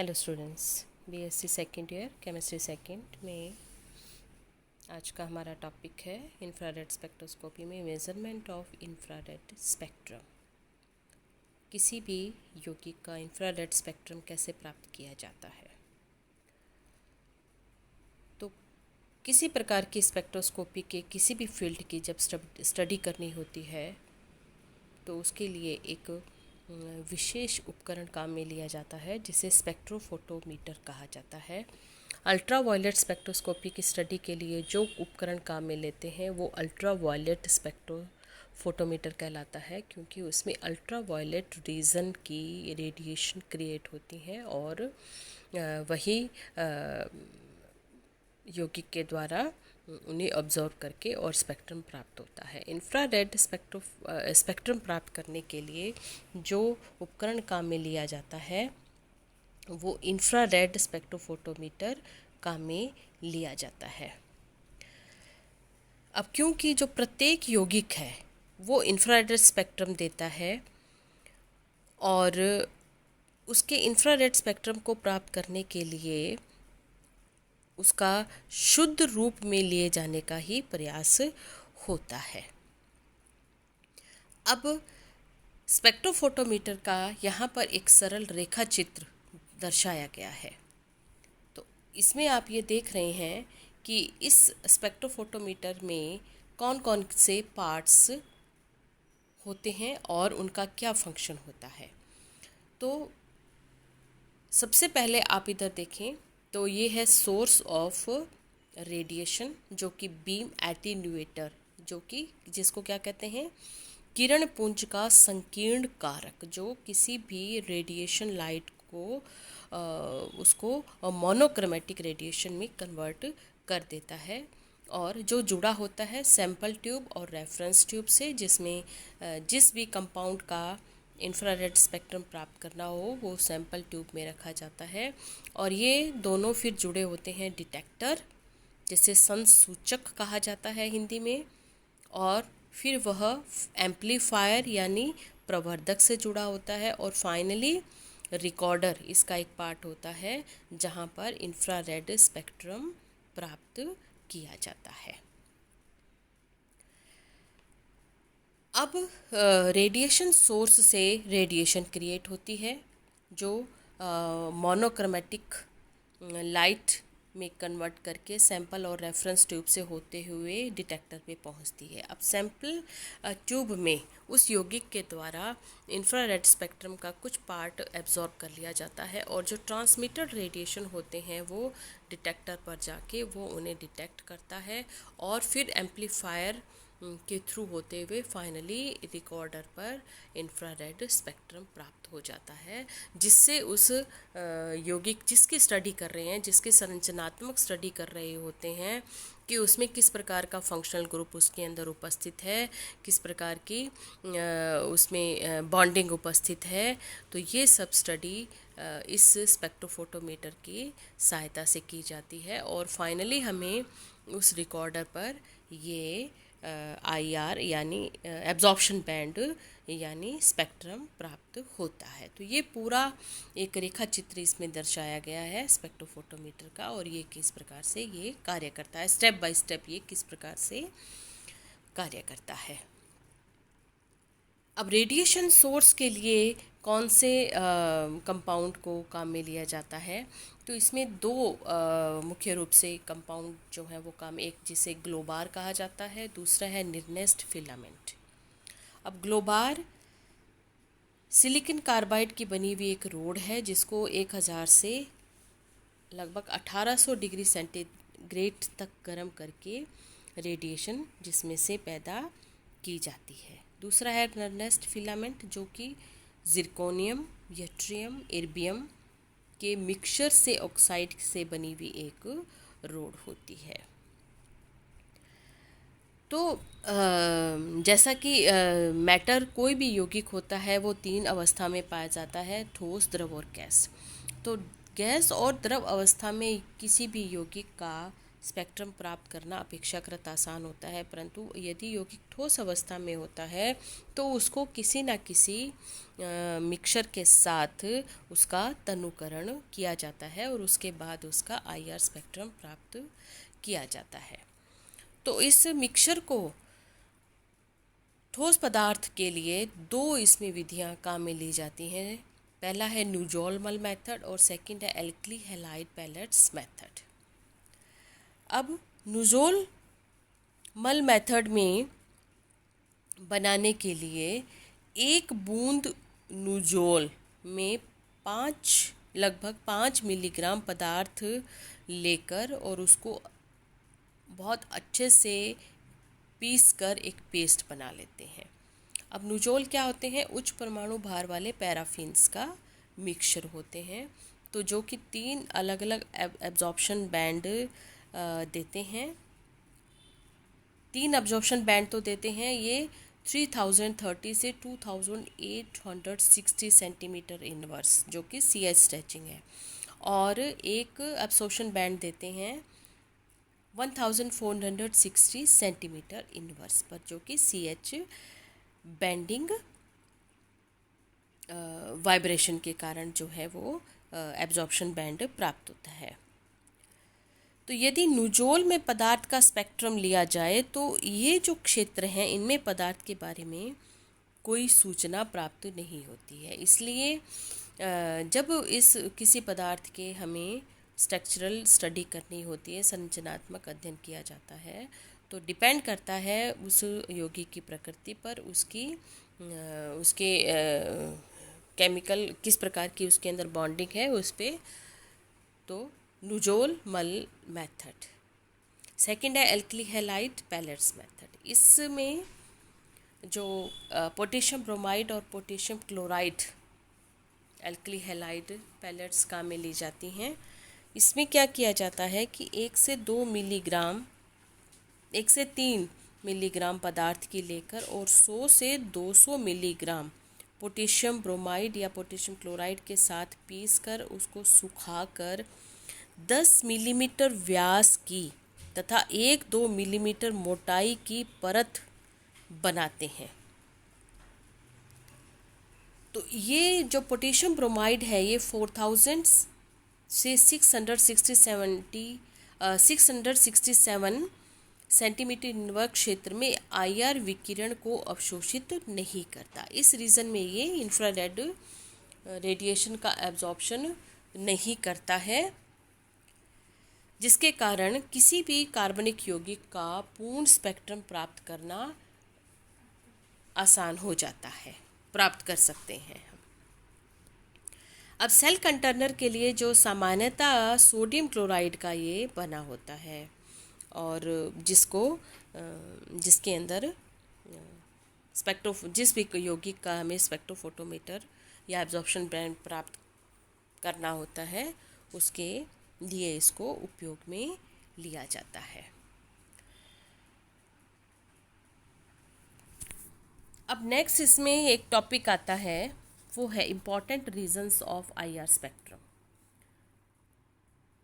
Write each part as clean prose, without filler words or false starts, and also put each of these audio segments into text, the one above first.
Hello students, BSc second year chemistry second में आज का हमारा टॉपिक है इंफ्रारेड स्पेक्ट्रोस्कोपी में मेजरमेंट ऑफ इंफ्रारेड स्पेक्ट्रम। किसी भी यौगिक का इंफ्रारेड स्पेक्ट्रम कैसे प्राप्त किया जाता है। तो किसी प्रकार की स्पेक्ट्रोस्कोपी के किसी भी फील्ड की जब स्टडी करनी होती है तो उसके लिए एक विशेष उपकरण काम में लिया जाता है जिसे स्पेक्ट्रोफोटोमीटर कहा जाता है। अल्ट्रा वायलेट स्पेक्ट्रोस्कोपी की स्टडी के लिए जो उपकरण काम में लेते हैं वो अल्ट्रा वायलेट स्पेक्ट्रोफोटोमीटर कहलाता है, क्योंकि उसमें अल्ट्रा वायलेट रीजन की रेडिएशन क्रिएट होती हैं और वही यौगिक के द्वारा उन्हें ऑब्जर्व करके और स्पेक्ट्रम प्राप्त होता है। इंफ्रारेड स्पेक्ट्रम प्राप्त करने के लिए जो उपकरण काम में लिया जाता है वो इंफ्रारेड स्पेक्ट्रोफोटोमीटर काम में लिया जाता है। अब क्योंकि जो प्रत्येक यौगिक है वो इंफ्रारेड स्पेक्ट्रम देता है और उसके इंफ्रारेड स्पेक्ट्रम को प्राप्त करने के लिए उसका शुद्ध रूप में लिए जाने का ही प्रयास होता है। अब स्पेक्ट्रोफोटोमीटर का यहाँ पर एक सरल रेखा चित्र दर्शाया गया है। तो इसमें आप ये देख रहे हैं कि इस स्पेक्ट्रोफोटोमीटर में कौन कौन से पार्ट्स होते हैं और उनका क्या फंक्शन होता है। तो सबसे पहले आप इधर देखें तो ये है सोर्स ऑफ रेडिएशन, जो कि बीम एटीन्यूएटर, जो कि जिसको क्या कहते हैं, किरण पुंज का संकीर्ण कारक, जो किसी भी रेडिएशन लाइट को उसको मोनोक्रोमेटिक रेडिएशन में कन्वर्ट कर देता है। और जो जुड़ा होता है सैंपल ट्यूब और रेफरेंस ट्यूब से, जिसमें जिस भी कंपाउंड का इंफ्रारेड स्पेक्ट्रम प्राप्त करना हो वो सैंपल ट्यूब में रखा जाता है। और ये दोनों फिर जुड़े होते हैं डिटेक्टर, जिसे संसूचक कहा जाता है हिंदी में, और फिर वह एम्पलीफायर यानी प्रवर्धक से जुड़ा होता है, और फाइनली रिकॉर्डर इसका एक पार्ट होता है जहाँ पर इंफ्रारेड स्पेक्ट्रम प्राप्त किया जाता है। अब रेडिएशन सोर्स से रेडिएशन क्रिएट होती है जो मोनोक्रोमेटिक लाइट में कन्वर्ट करके सैंपल और रेफरेंस ट्यूब से होते हुए डिटेक्टर पे पहुंचती है। अब सैंपल ट्यूब में उस यौगिक के द्वारा इंफ्रारेड स्पेक्ट्रम का कुछ पार्ट एब्जॉर्ब कर लिया जाता है, और जो ट्रांसमिटेड रेडिएशन होते हैं वो डिटेक्टर पर जाके वो उन्हें डिटेक्ट करता है, और फिर एम्पलीफायर के थ्रू होते हुए फाइनली रिकॉर्डर पर इंफ्रारेड स्पेक्ट्रम प्राप्त हो जाता है, जिससे उस यौगिक जिसकी स्टडी कर रहे हैं, जिसकी संरचनात्मक स्टडी कर रहे होते हैं कि उसमें किस प्रकार का फंक्शनल ग्रुप उसके अंदर उपस्थित है, किस प्रकार की उसमें बॉन्डिंग उपस्थित है। तो ये सब स्टडी इस स्पेक्ट्रोफोटोमीटर की सहायता से की जाती है, और फाइनली हमें उस रिकॉर्डर पर ये IR यानी एब्जॉर्प्शन बैंड यानी स्पेक्ट्रम प्राप्त होता है। तो ये पूरा एक रेखा चित्र इसमें दर्शाया गया है स्पेक्ट्रोफोटोमीटर का, और ये किस प्रकार से ये कार्य करता है, स्टेप बाय स्टेप ये किस प्रकार से कार्य करता है। अब रेडिएशन सोर्स के लिए कौन से कंपाउंड को काम में लिया जाता है, तो इसमें दो मुख्य रूप से कंपाउंड जो है वो काम, एक जिसे ग्लोबार कहा जाता है, दूसरा है निरनेस्ट फिलामेंट। अब ग्लोबार सिलिकॉन कार्बाइड की बनी हुई एक रोड है जिसको 1000 से लगभग 1800 डिग्री सेंटीग्रेड तक गर्म करके रेडिएशन जिसमें से पैदा की जाती है। दूसरा है निरनेस्ट फिलामेंट, जो कि जिरकोनियम, यट्रियम, इर्बियम के मिक्सचर से ऑक्साइड से बनी हुई एक रोड होती है। तो जैसा कि मैटर कोई भी यौगिक होता है वो 3 अवस्था में पाया जाता है, ठोस, द्रव और गैस। तो गैस और द्रव अवस्था में किसी भी यौगिक का स्पेक्ट्रम प्राप्त करना अपेक्षाकृत आसान होता है, परंतु यदि यौगिक ठोस अवस्था में होता है तो उसको किसी न किसी मिक्सचर के साथ उसका तनुकरण किया जाता है और उसके बाद उसका आईआर स्पेक्ट्रम प्राप्त किया जाता है। तो इस मिक्सचर को ठोस पदार्थ के लिए दो इसमें विधियां काम में ली जाती हैं। पहला है नुजोल मल मेथड और सेकंड है एल्कली हैलाइड पैलेट्स मेथड। अब नुजोल मल मेथड में बनाने के लिए 1 बूंद नुजोल में लगभग 5 मिलीग्राम पदार्थ लेकर और उसको बहुत अच्छे से पीस कर एक पेस्ट बना लेते हैं। अब नुजोल क्या होते हैं? उच्च परमाणु भार वाले पैराफिन्स का मिक्सचर होते हैं, तो जो कि 3 अलग अलग एब्जॉर्प्शन बैंड देते हैं। 3 एब्जॉर्प्शन बैंड तो देते हैं ये 3030 से 2860 सेंटीमीटर इनवर्स, जो कि CH स्ट्रेचिंग है, और एक एब्जॉर्प्शन बैंड देते हैं 1460 सेंटीमीटर इनवर्स पर, जो कि CH बेंडिंग वाइब्रेशन के कारण जो है वो एब्जॉर्प्शन बैंड प्राप्त होता है। तो यदि नुजोल में पदार्थ का स्पेक्ट्रम लिया जाए तो ये जो क्षेत्र हैं इनमें पदार्थ के बारे में कोई सूचना प्राप्त नहीं होती है। इसलिए जब किसी पदार्थ के हमें स्ट्रक्चरल स्टडी करनी होती है, संरचनात्मक अध्ययन किया जाता है, तो डिपेंड करता है उस यौगिक की प्रकृति पर, उसके केमिकल किस प्रकार की उसके अंदर बॉन्डिंग है उस पर। तो नुजोल मल मेथड। सेकंड है एल्कली हैलाइड पैलेट्स मेथड। इसमें जो पोटेशियम ब्रोमाइड और potassium chloride alkali halide pellets काम में ली जाती हैं। इसमें क्या किया जाता है कि 1 से 3 मिलीग्राम पदार्थ की लेकर और 100 से 200 मिलीग्राम पोटेशियम ब्रोमाइड या पोटेशियम क्लोराइड के साथ पीस कर उसको सुखाकर 10 मिलीमीटर व्यास की तथा 1-2 मिलीमीटर मोटाई की परत बनाते हैं। तो ये जो पोटेशियम ब्रोमाइड है ये 4000 से 667 सेंटीमीटर इनवर्स क्षेत्र में आईआर विकिरण को अवशोषित नहीं करता। इस रीजन में ये इंफ्रारेड रेडिएशन का एब्जॉर्प्शन नहीं करता है, जिसके कारण किसी भी कार्बनिक यौगिक का पूर्ण स्पेक्ट्रम प्राप्त करना आसान हो जाता है, प्राप्त कर सकते हैं। अब सेल कंटेनर के लिए जो सामान्यतः सोडियम क्लोराइड का ये बना होता है और जिसके अंदर जिस भी यौगिक का हमें स्पेक्ट्रोफोटोमीटर या एब्जॉर्प्शन बैंड प्राप्त करना होता है उसके लिए इसको उपयोग में लिया जाता है। अब नेक्स्ट इसमें एक टॉपिक आता है, वो है important reasons of IR spectrum.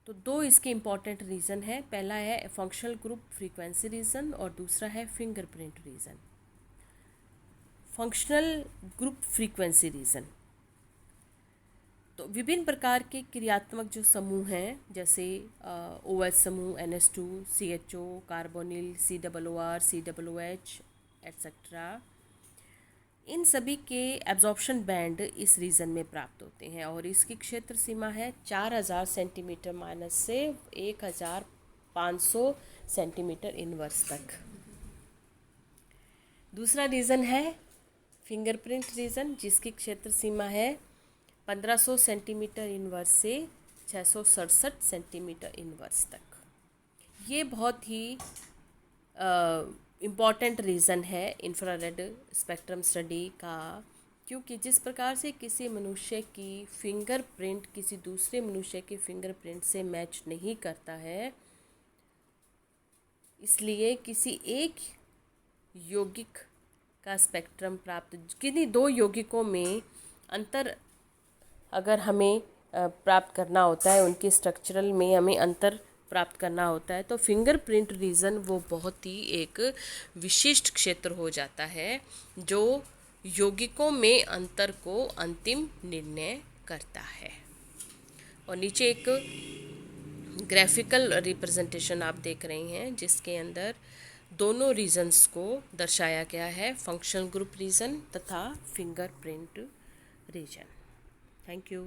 तो 2 इसके इम्पॉर्टेंट रीज़न है। पहला है फंक्शनल ग्रुप फ्रीक्वेंसी रीज़न और दूसरा है fingerprint reason. Functional group frequency reason तो विभिन्न प्रकार के क्रियात्मक जो समूह हैं, जैसे OH समूह, NH2, CHO, carbonyl, COOR, COOH etcetera, इन सभी के एब्जॉर्प्शन बैंड इस रीजन में प्राप्त होते हैं और इसकी क्षेत्र सीमा है 4000 सेंटीमीटर माइनस से 1500 सेंटीमीटर इनवर्स तक। दूसरा रीजन है फिंगरप्रिंट रीजन, जिसकी क्षेत्र सीमा है 1500 सेंटीमीटर इनवर्स से 667 सेंटीमीटर इनवर्स तक। ये बहुत ही इम्पॉर्टेंट रीज़न है इंफ्रारेड स्पेक्ट्रम स्टडी का, क्योंकि जिस प्रकार से किसी मनुष्य की फिंगरप्रिंट किसी दूसरे मनुष्य के फिंगरप्रिंट से मैच नहीं करता है, इसलिए किसी एक यौगिक का स्पेक्ट्रम प्राप्त, किन्हीं 2 यौगिकों में अंतर अगर हमें प्राप्त करना होता है, उनके स्ट्रक्चरल में हमें अंतर प्राप्त करना होता है तो फिंगरप्रिंट रीजन वो बहुत ही एक विशिष्ट क्षेत्र हो जाता है जो यौगिकों में अंतर को अंतिम निर्णय करता है। और नीचे एक ग्राफिकल रिप्रेजेंटेशन आप देख रही हैं जिसके अंदर दोनों रीजन्स को दर्शाया गया है, फंक्शनल ग्रुप रीजन तथा फिंगरप्रिंट रीजन। Thank you.